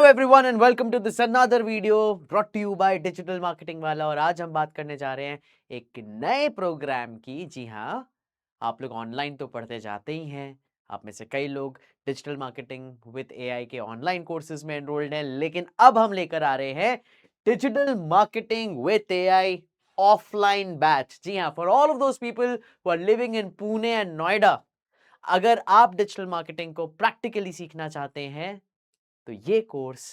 Everyone and welcome to this another video brought to you by digital marketing वाला। और आज हम बात करने जा रहे हैं एक नए प्रोग्राम की। जी हाँ, आप लोग ऑनलाइन तो पढ़ते जाते ही हैं। आप में से कई लोग डिजिटल मार्केटिंग विद एआई के ऑनलाइन कोर्सेज में एनरोल्ड हैं, लेकिन अब हम लेकर आ रहे हैं digital marketing with AI offline batch. जी हाँ, for all of those people who are living in Pune and Noida. अगर आप डिजिटल मार्केटिंग को प्रैक्टिकली सीखना चाहते हैं तो ये कोर्स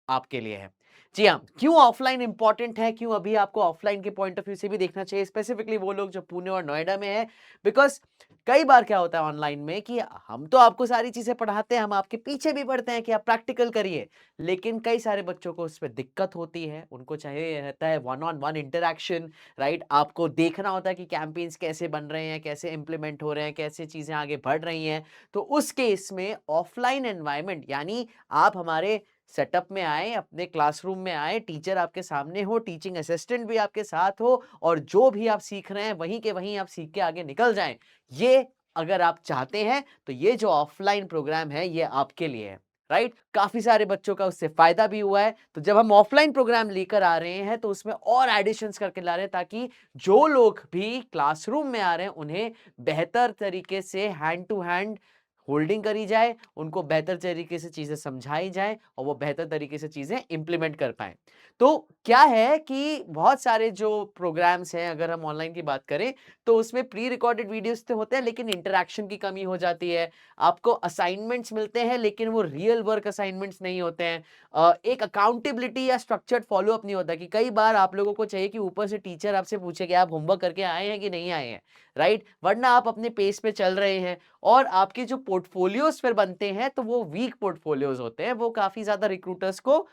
आपके लिए है। जी हाँ, क्यों ऑफलाइन इंपॉर्टेंट है, क्यों अभी आपको ऑफलाइन के पॉइंट ऑफ व्यू से भी देखना चाहिए, स्पेसिफिकली वो लोग जो पुणे और नोएडा में है। बिकॉज कई बार क्या होता है ऑनलाइन में कि हम तो आपको सारी चीजें पढ़ाते हैं, हम आपके पीछे भी पढ़ते हैं कि आप प्रैक्टिकल करिए, लेकिन कई सारे बच्चों को उसमें दिक्कत होती है। उनको चाहिए रहता है one on one interaction, right. आपको देखना होता है कि कैंपेन्स कैसे बन रहे हैं, कैसे इंप्लीमेंट हो रहे हैं, कैसे चीजें आगे बढ़ रही हैं। तो उस केस में ऑफलाइन एनवायरमेंट, यानी आप हमारे सेटअप में आए, अपने क्लासरूम में आए, टीचर आपके सामने हो, टीचिंग असिस्टेंट भी आपके साथ हो, और जो भी आप सीख रहे हैं वहीं के वहीं आप सीख के आगे निकल जाएं। ये अगर आप चाहते हैं तो ये जो ऑफलाइन प्रोग्राम है ये आपके लिए है, राइट। काफी सारे बच्चों का उससे फायदा भी हुआ है। तो जब हम ऑफलाइन प्रोग्राम लेकर आ रहे हैं तो उसमें और एडिशंस करके ला रहे हैं, ताकि जो लोग भी क्लासरूम में आ रहे हैं उन्हें बेहतर तरीके से हैंड टू हैंड होल्डिंग करी जाए, उनको बेहतर तरीके से चीजें समझाई जाए और वो बेहतर तरीके से चीजें इंप्लीमेंट कर पाए। तो क्या है कि बहुत सारे जो प्रोग्राम्स हैं, अगर हम ऑनलाइन की बात करें तो उसमें प्री रिकॉर्डेड वीडियोस तो होते हैं, लेकिन इंटरेक्शन की कमी हो जाती है। आपको असाइनमेंट्स मिलते हैं, लेकिन वो रियल वर्क असाइनमेंट्स नहीं होते हैं। एक अकाउंटेबिलिटी या स्ट्रक्चर्ड फॉलो अप नहीं होता। कि कई बार आप लोगों को चाहिए कि ऊपर से टीचर आपसे पूछे कि आप होमवर्क करके आए हैं कि नहीं आए हैं, राइट। वरना आप अपने पेस पे चल रहे हैं और आपके जो पोर्टफोलियोज फिर बनते हैं तो वो वीक पोर्टफोलियोज होते हैं। वो काफी ज्यादा रिक्रूटर्स को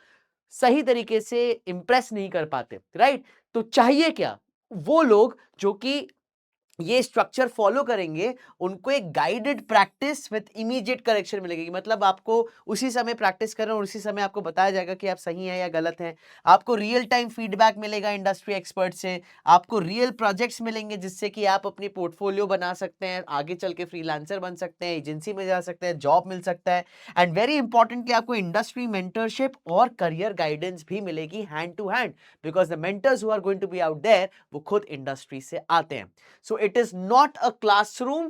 सही तरीके से इंप्रेस नहीं कर पाते, राइट। तो चाहिए क्या, वो लोग जो कि ये स्ट्रक्चर फॉलो करेंगे, उनको एक guided practice with immediate correction मिलेगी। मतलब आपको उसी समय प्रैक्टिस करना और उसी समय आपको बताया जाएगा कि आप सही हैं या गलत हैं। आपको रियल टाइम फीडबैक मिलेगा इंडस्ट्री एक्सपर्ट से। आपको रियल प्रोजेक्ट्स मिलेंगे जिससे कि आप अपनी पोर्टफोलियो बना सकते हैं, आगे चल के फ्रीलांसर बन सकते हैं, एजेंसी में जा सकते हैं, जॉब मिल सकता है। एंड वेरी इंपॉर्टेंटली आपको इंडस्ट्री मेंटरशिप और करियर गाइडेंस भी मिलेगी hand to hand, because the mentors who are going to be out there वो खुद इंडस्ट्री से आते हैं। So it is not a classroom,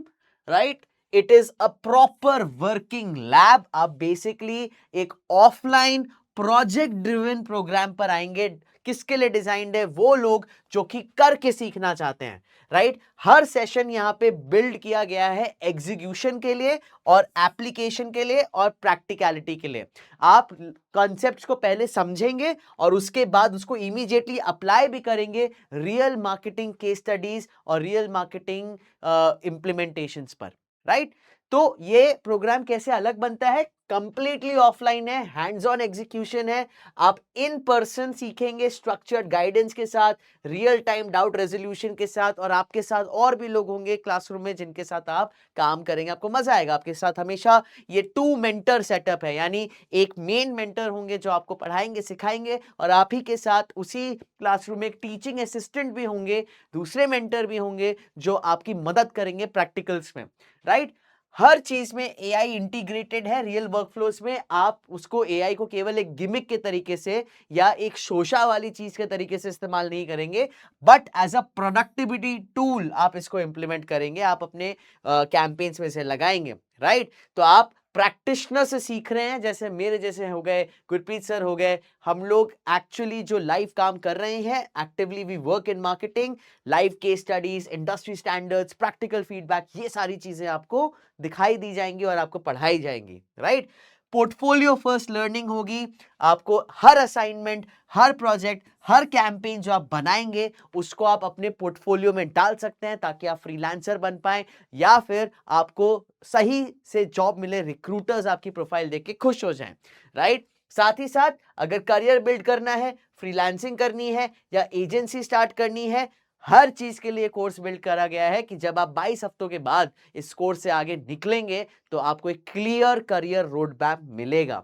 right? It is a proper working lab. आप basically एक ऑफलाइन प्रोजेक्ट ड्रिवन प्रोग्राम पर आएंगे। किसके लिए डिजाइंड है? वो लोग जो कि करके सीखना चाहते हैं, राइट। हर सेशन यहां पे बिल्ड किया गया है एग्जीक्यूशन के लिए और एप्लीकेशन के लिए और प्रैक्टिकलिटी के लिए। आप कॉन्सेप्ट्स को पहले समझेंगे और उसके बाद उसको इमीडिएटली अप्लाई भी करेंगे रियल मार्केटिंग केस स्टडीज और रियल मार्केटिंग इंप्लीमेंटेशंस पर, राइट। तो ये प्रोग्राम कैसे अलग बनता है? कंप्लीटली ऑफलाइन है, हैंड्स ऑन एग्जीक्यूशन है। आप इन पर्सन सीखेंगे स्ट्रक्चर्ड गाइडेंस के साथ, रियल टाइम डाउट रेजोल्यूशन के साथ, और आपके साथ और भी लोग होंगे क्लासरूम में जिनके साथ आप काम करेंगे। आपको मजा आएगा। आपके साथ हमेशा ये टू मेंटर सेटअप है, यानी एक मेन मेंटर होंगे जो आपको पढ़ाएंगे सिखाएंगे, और आप ही के साथ उसी क्लासरूम में एक टीचिंग असिस्टेंट भी होंगे, दूसरे मेंटर भी होंगे जो आपकी मदद करेंगे प्रैक्टिकल्स में, राइट। हर चीज में एआई इंटीग्रेटेड है। रियल वर्कफ्लोस में आप उसको एआई को केवल एक गिमिक के तरीके से या एक शोशा वाली चीज के तरीके से इस्तेमाल नहीं करेंगे, but as a productivity tool आप इसको इंप्लीमेंट करेंगे, आप अपने कैंपेन्स में से लगाएंगे, राइट। तो आप प्रैक्टिशनर से सीख रहे हैं, जैसे मेरे जैसे हो गए, गुरप्रीत सर हो गए। हम लोग एक्चुअली जो लाइव काम कर रहे हैं, actively we work in marketing, live case studies, industry standards, practical feedback, ये सारी चीजें आपको दिखाई दी जाएंगी और आपको पढ़ाई जाएंगी, राइट। पोर्टफोलियो फर्स्ट लर्निंग होगी। आपको हर असाइनमेंट, हर प्रोजेक्ट, हर कैंपेन जो आप बनाएंगे उसको आप अपने पोर्टफोलियो में डाल सकते हैं, ताकि आप फ्रीलांसर बन पाए या फिर आपको सही से जॉब मिले, रिक्रूटर्स आपकी प्रोफाइल देख के खुश हो जाएं, राइट। साथ ही साथ अगर करियर बिल्ड करना है, फ्रीलांसिंग करनी है या एजेंसी स्टार्ट करनी है, हर चीज के लिए कोर्स बिल्ड करा गया है कि जब आप 22 हफ्तों के बाद इस कोर्स से आगे निकलेंगे तो आपको एक क्लियर करियर रोड मैप मिलेगा।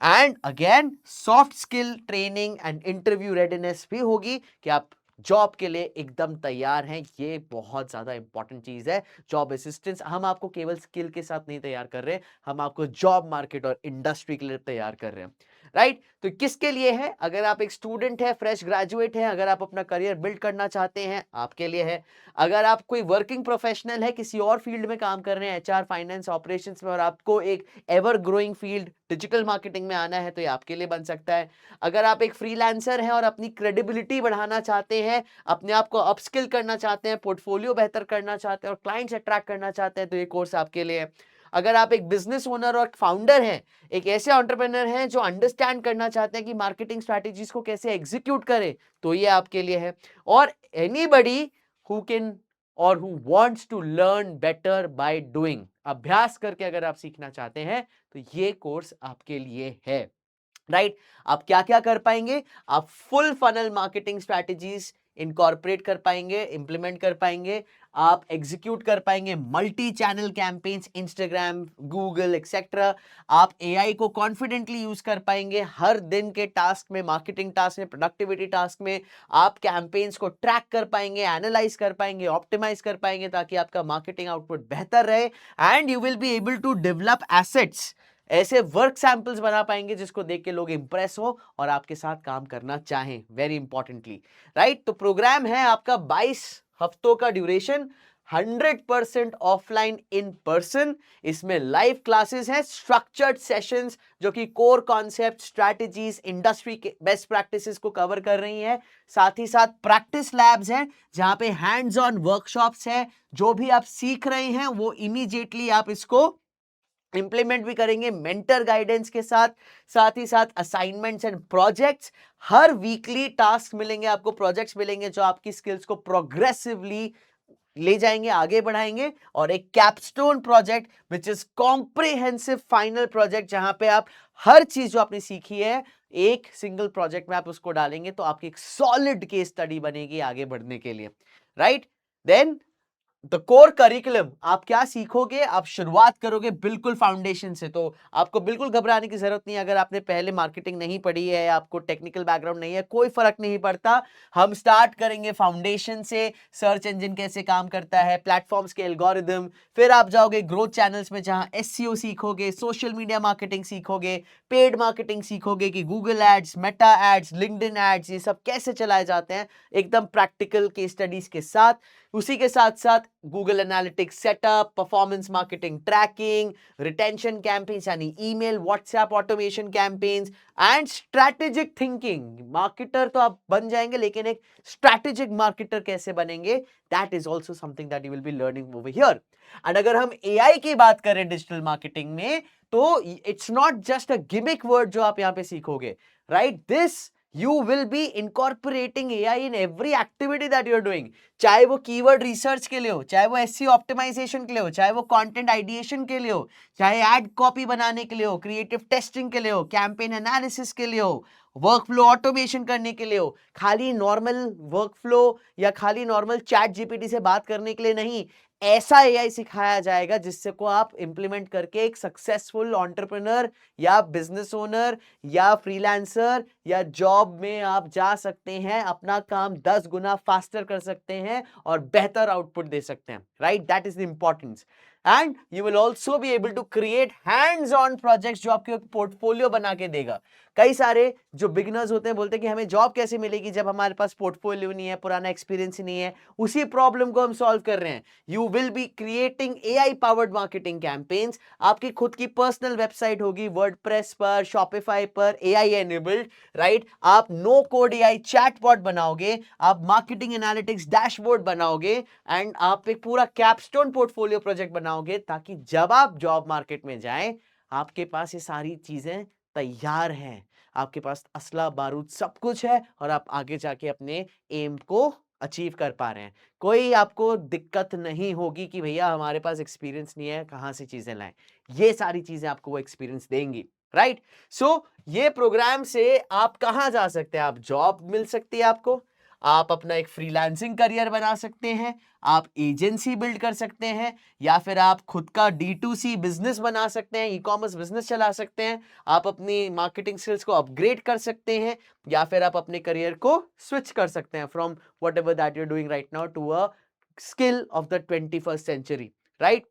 And again soft skill training and interview readiness भी होगी कि आप जॉब के लिए एकदम तैयार हैं। ये बहुत ज्यादा इंपॉर्टेंट चीज है। जॉब असिस्टेंस हम आपको केवल स्किल के साथ नहीं तैयार कर रहे, हम आपको जॉब मार्केट और इंडस्ट्री के लिए तैयार कर रहे हैं, राइट? तो किसके लिए है? अगर आप एक स्टूडेंट है, फ्रेश ग्रेजुएट है, अगर आप अपना करियर बिल्ड करना चाहते हैं, आपके लिए है। अगर आप कोई वर्किंग प्रोफेशनल है, किसी और फील्ड में काम कर रहे हैं, एचआर, फाइनेंस, ऑपरेशंस में, और आपको एक ever growing field digital marketing में आना है, तो ये आपके लिए बन सकता है। अगर आप एक फ्रीलांसर हैं और अपनी क्रेडिबिलिटी बढ़ाना चाहते हैं, अपने आप को अपस्किल करना चाहते हैं, पोर्टफोलियो बेहतर करना चाहते हैं और क्लाइंट्स अट्रैक्ट करना चाहते हैं, तो ये कोर्स आपके लिए है। अगर आप एक बिजनेस ओनर और फाउंडर हैं, एक ऐसे एंटरप्रेन्योर हैं जो अंडरस्टैंड करना चाहते हैं कि मार्केटिंग स्ट्रैटेजीज को कैसे एग्जीक्यूट करें, तो ये आपके लिए है। और एनीबडी हु कैन और who wants to learn better by doing, अभ्यास करके अगर आप सीखना चाहते हैं, तो ये कोर्स आपके लिए है। राइट? आप क्या क्या कर पाएंगे? आप full funnel marketing strategies incorporate कर पाएंगे, इंप्लीमेंट कर पाएंगे, आप एग्जीक्यूट कर पाएंगे multi channel campaigns, Instagram, Google etcetera. आप एआई को कॉन्फिडेंटली यूज कर पाएंगे हर दिन के टास्क में, मार्केटिंग टास्क में, प्रोडक्टिविटी टास्क में। आप कैंपेन्स को ट्रैक कर पाएंगे, एनालाइज कर पाएंगे, ऑप्टिमाइज कर पाएंगे, ताकि आपका मार्केटिंग आउटपुट बेहतर रहे। And you will be able to develop assets, ऐसे वर्क सैंपल्स बना पाएंगे जिसको देख के लोग इंप्रेस हो और आपके साथ काम करना चाहें, वेरी इंपॉर्टेंटली। राइट? तो प्रोग्राम है आपका 22 हफ्तों का ड्यूरेशन, 100% ऑफलाइन, इन पर्सन। इसमें लाइव क्लासेस हैं, स्ट्रक्चर्ड सेशंस जो कि कोर कॉन्सेप्ट, स्ट्रैटेजीज, इंडस्ट्री के बेस्ट प्रैक्टिसेस को कवर कर रही हैं। साथ ही साथ प्रैक्टिस लैब्स हैं जहां पे हैंड्स ऑन वर्कशॉप्स हैं। जो भी आप सीख रहे हैं वो इमीडिएटली आप इसको इंप्लीमेंट भी करेंगे मेंटर गाइडेंस के साथ। साथ ही साथ assignments and projects, her weekly task मिलेंगे आपको, प्रोजेक्ट्स मिलेंगे जो आपकी स्किल्स को प्रोग्रेसिवली ले जाएंगे, आगे बढ़ाएंगे। और एक capstone project which is comprehensive final project, जहां पे आप हर चीज जो आपने सीखी है एक सिंगल प्रोजेक्ट में आप उसको डालेंगे, तो आपकी एक सॉलिड केस स्टडी बनेगी आगे बढ़ने के लिए। Right? Then the core curriculum, आप क्या सीखोगे? आप शुरुआत करोगे बिल्कुल फाउंडेशन से। तो आपको बिल्कुल घबराने की जरूरत नहीं है अगर आपने पहले मार्केटिंग नहीं पढ़ी है, आपको टेक्निकल बैकग्राउंड नहीं है, कोई फर्क नहीं पड़ता। हम स्टार्ट करेंगे फाउंडेशन से, सर्च इंजन कैसे काम करता है, प्लेटफॉर्म्स के एल्गोरिदम, फिर आप जाओगे ग्रोथ चैनल्स में जहां एसईओ सीखोगे, सोशल मीडिया मार्केटिंग सीखोगे, पेड मार्केटिंग सीखोगे कि Google ads, Meta ads, LinkedIn ads, ये सब कैसे चलाए जाते हैं, एकदम प्रैक्टिकल केस स्टडीज के साथ। उसी के साथ साथ Google analytics setup, performance marketing tracking, retention campaigns यानी email, WhatsApp automation campaigns, and strategic thinking. Marketer तो आप बन जाएंगे, लेकिन एक स्ट्रैटेजिक मार्केटर कैसे बनेंगे, that is also something that you will be learning over here. And अगर हम एआई की बात करें डिजिटल मार्केटिंग में, तो it's not just a gimmick word जो आप यहां पे सीखोगे। Right? This you will be incorporating AI in every activity that you're doing, चाहे वो कीवर्ड रिसर्च के लिए हो, चाहे वो एसईओ ऑप्टिमाइजेशन के लिए हो, चाहे वो कंटेंट आइडिएशन के लिए हो, चाहे एड कॉपी बनाने के लिए हो, क्रिएटिव टेस्टिंग के लिए हो, कैंपेन एनालिसिस के लिए हो, वर्कफ्लो ऑटोमेशन करने के लिए हो, खाली नॉर्मल वर्कफ्लो या खाली नॉर्मल चैट जीपीटी से बात करने के लिए नहीं। ऐसा एआई सिखाया जाएगा जिससे को आप इंप्लीमेंट करके एक सक्सेसफुल एंटरप्रेन्योर या बिजनेस ओनर या फ्रीलांसर या जॉब में आप जा सकते हैं, अपना काम 10 गुना फास्टर कर सकते हैं और बेहतर आउटपुट दे सकते हैं। Right? That is the importance. And you will also be able to create hands on projects जो आपके पोर्टफोलियो बना के देगा। कई सारे जो बिगिनर्स होते हैं बोलते हैं कि हमें जॉब कैसे मिलेगी जब हमारे पास पोर्टफोलियो नहीं है, पुराना एक्सपीरियंस नहीं है। उसी प्रॉब्लम को हम सॉल्व कर रहे हैं। You will be creating AI powered marketing campaigns, आपकी खुद की पर्सनल वेबसाइट होगी वर्डप्रेस पर, शॉपिफाई पर, एआई एनेबल्ड। राइट? आप नो कोड एआई चैटबॉट बनाओगे, आप मार्केटिंग एनालिटिक्स डैशबोर्ड बनाओगे, एंड आप एक पूरा कैपस्टोन पोर्टफोलियो प्रोजेक्ट बनाओगे, ताकि जब आप जॉब मार्केट में जाएं आपके पास ये सारी चीजें तैयार हैं, आपके पास असला बारूद सब कुछ है और आप आगे जाके अपने एम को अचीव कर पा रहे हैं। कोई आपको दिक्कत नहीं होगी कि भैया हमारे पास एक्सपीरियंस नहीं है, कहां से चीजें लाएं। ये सारी चीजें आपको वो एक्सपीरियंस देंगी। राइट? सो ये प्रोग्राम से आप कहां जा सकते हैं? आप जॉब मिल सकती है आपको, आप अपना एक फ्रीलांसिंग करियर बना सकते हैं, आप एजेंसी बिल्ड कर सकते हैं, या फिर आप खुद का D2C बिजनेस बना सकते हैं, ई कॉमर्स बिजनेस चला सकते हैं, आप अपनी मार्केटिंग स्किल्स को अपग्रेड कर सकते हैं, या फिर आप अपने करियर को स्विच कर सकते हैं from whatever that you are doing right now to a skill of the 21st century. Right?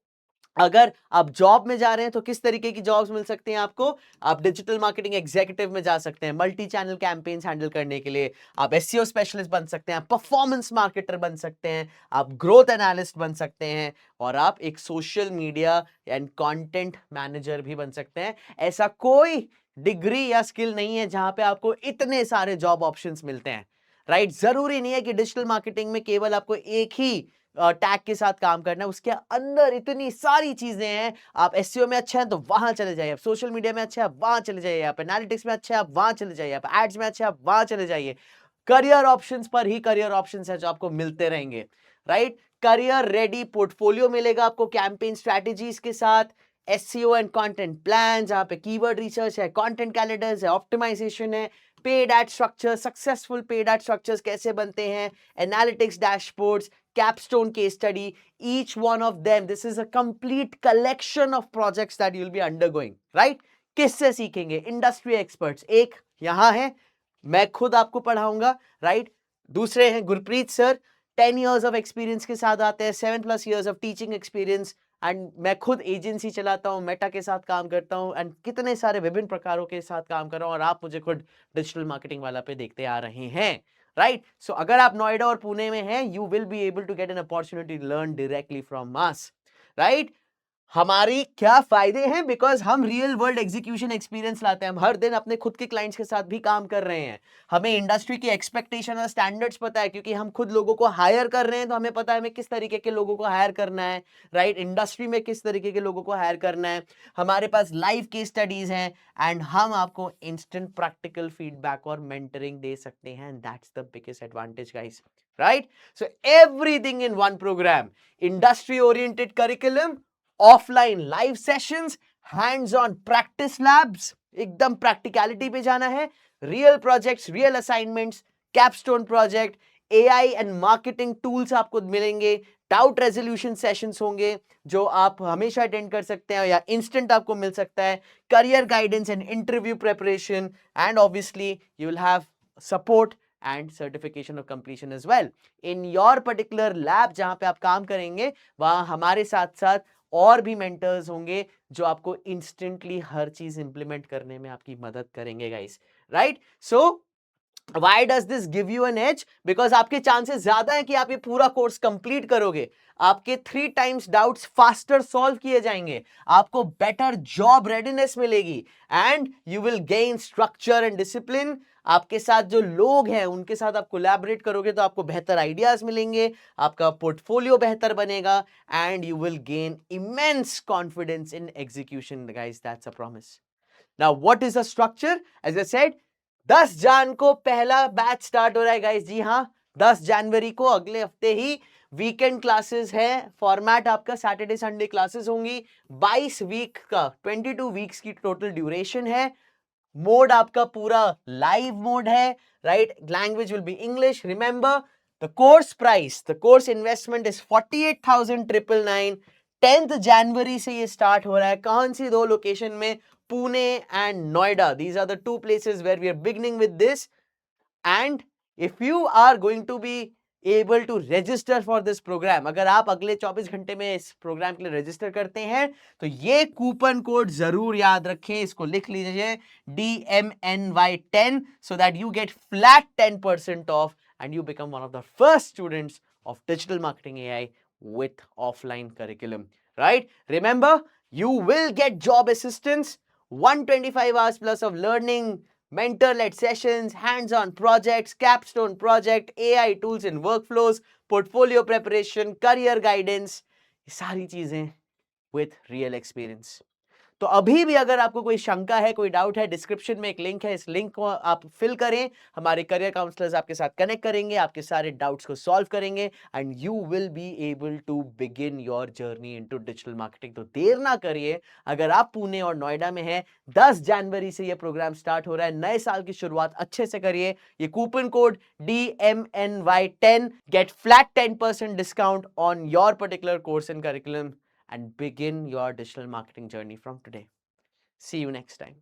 अगर आप जॉब में जा रहे हैं तो किस तरीके की जॉब्स मिल सकती हैं आपको? आप डिजिटल मार्केटिंग एग्जीक्यूटिव में जा सकते हैं, मल्टी चैनल कैंपेन्स हैंडल करने के लिए। आप एसईओ स्पेशलिस्ट बन सकते हैं, आप परफॉर्मेंस मार्केटर बन सकते हैं, आप ग्रोथ एनालिस्ट बन सकते हैं और आप एक social media and content manager भी बन सकते हैं। ऐसा कोई डिग्री या स्किल नहीं है जहां पे आपको इतने सारे जॉब ऑप्शंस मिलते हैं, राइट? जरूरी नहीं है कि डिजिटल मार्केटिंग में केवल आपको एक ही टैग के साथ काम करना है, उसके अंदर इतनी सारी चीजें हैं। आप एसईओ में अच्छे हैं तो वहां चले जाइए, आप सोशल मीडिया में अच्छे हैं वहां चले जाइए, आप एनालिटिक्स में अच्छे हैं आप वहां चले जाइए, आप एड्स में अच्छे हैं आप वहां चले जाइए। करियर ऑप्शंस पर ही करियर ऑप्शंस है जो आपको मिलते रहेंगे, राइट? करियर रेडी पोर्टफोलियो मिलेगा आपको कैंपेन स्ट्रेटेजीज के साथ, एसईओ एंड कंटेंट प्लान जहां पे कीवर्ड रिसर्च है, कंटेंट कैलेंडर्स है, ऑप्टिमाइजेशन है, paid ad structure, successful paid ad structures कैसे बनते हैं, analytics dashboards, capstone case study, each one of them, this is a complete collection of projects that you'll be undergoing, right? किससे सीखेंगे? Industry experts, एक यहां है, मैं खुद आपको पढ़ाऊंगा, राइट? दूसरे हैं Gurpreet sir, 10 years of experience के साथ आते हैं, 7+ years of teaching experience, and मैं खुद एजेंसी चलाता हूँ, मेटा के साथ काम करता हूँ एंड कितने सारे विभिन्न प्रकारों के साथ काम कर रहा हूँ और आप मुझे खुद डिजिटल मार्केटिंग वाला पे देखते आ रहे हैं, राइट? सो अगर आप नोएडा और पुणे में हैं, you will be able to get an opportunity to learn directly from us, right? हमारी क्या फायदे हैं? बिकॉज हम रियल वर्ल्ड एग्जीक्यूशन एक्सपीरियंस लाते हैं, हम हर दिन अपने खुद के क्लाइंट्स के साथ भी काम कर रहे हैं, हमें इंडस्ट्री की एक्सपेक्टेशन और स्टैंडर्ड्स पता है क्योंकि हम खुद लोगों को हायर कर रहे हैं, तो हमें पता है हमें किस तरीके के लोगों को हायर करना है, राइट? इंडस्ट्री में किस तरीके के लोगों को हायर करना है, हमारे पास लाइव केस स्टडीज हैं एंड हम आपको इंस्टेंट प्रैक्टिकल फीडबैक और मेंटरिंग दे सकते हैं, and that's the biggest advantage guys, right? So everything in one program, industry oriented curriculum, offline live sessions, hands on practice labs, एकदम प्रैक्टिकलिटी पे जाना है, real projects, real assignments, capstone project, AI and marketing tools आपको मिलेंगे, doubt resolution sessions होंगे जो आप हमेशा अटेंड कर सकते हैं या इंस्टेंट आपको मिल सकता है, career guidance and interview preparation, and obviously you will have support and certification of completion as well in your particular lab जहां पे आप काम करेंगे, वहां हमारे साथ साथ और भी मेंटर्स होंगे जो आपको इंस्टेंटली हर चीज इंप्लीमेंट करने में आपकी मदद करेंगे guys, right? So Why does this give you an edge? Because आपके चांसेस ज्यादा है कि आप ये पूरा कोर्स कंप्लीट करोगे, आपके 3 times डाउट्स फास्टर सॉल्व किए जाएंगे, आपको बेटर जॉब रेडीनेस मिलेगी and you will gain structure and discipline. आपके साथ जो लोग हैं उनके साथ आप कोलैबोरेट करोगे तो आपको बेहतर आइडियाज मिलेंगे, आपका पोर्टफोलियो बेहतर बनेगा and you will gain immense confidence in execution guys, that's a promise. Now what is the structure? As I said 10 जान को पहला बैच स्टार्ट हो रहा है गाइस, जी हाँ 10 जनवरी को, अगले हफ्ते ही वीकेंड क्लासेस है, फॉर्मेट आपका सैटरडे संडे क्लासेस होंगी, 22 वीक का 22 वीक्स की टोटल ड्यूरेशन है, मोड आपका पूरा लाइव मोड है, right? Language will be English, remember the course price, the course investment is 48,999। 10th जनवरी से ये स्टार्ट हो रहा है, कौन सी दो लोकेशन में? Pune and Noida, these are the two places where we are beginning with this, and if you are going to be able to register for this program, अगर आप अगले 24 घंटे में इस प्रोग्राम के लिए रजिस्टर करते हैं तो ये कूपन कोड जरूर याद रखें, इसको लिख लीजिए DMNY10 so that you get flat 10% off and you become one of the first students of digital marketing AI with offline curriculum, right? Remember, you will get job assistance, 125 hours plus of learning, mentor-led sessions, hands-on projects, capstone project, AI tools and workflows, portfolio preparation, career guidance, ये सारी चीजें with real experience। तो अभी भी अगर आपको कोई शंका है, कोई डाउट है, डिस्क्रिप्शन में एक लिंक है, इस लिंक को आप फिल करें, हमारे करियर काउंसलर्स आपके साथ कनेक्ट करेंगे, आपके सारे डाउट्स को सॉल्व करेंगे and you will be able to begin your journey into digital marketing. तो देर ना करिए, अगर आप पुणे और नोएडा में हैं, 10 जनवरी से ये प्रोग्राम स्टार्ट हो रहा है, नए साल की शुरुआत अच्छे से करिए। ये coupon code DMNY10 get flat 10% discount on your particular course and curriculum and begin your digital marketing journey from today. See you next time.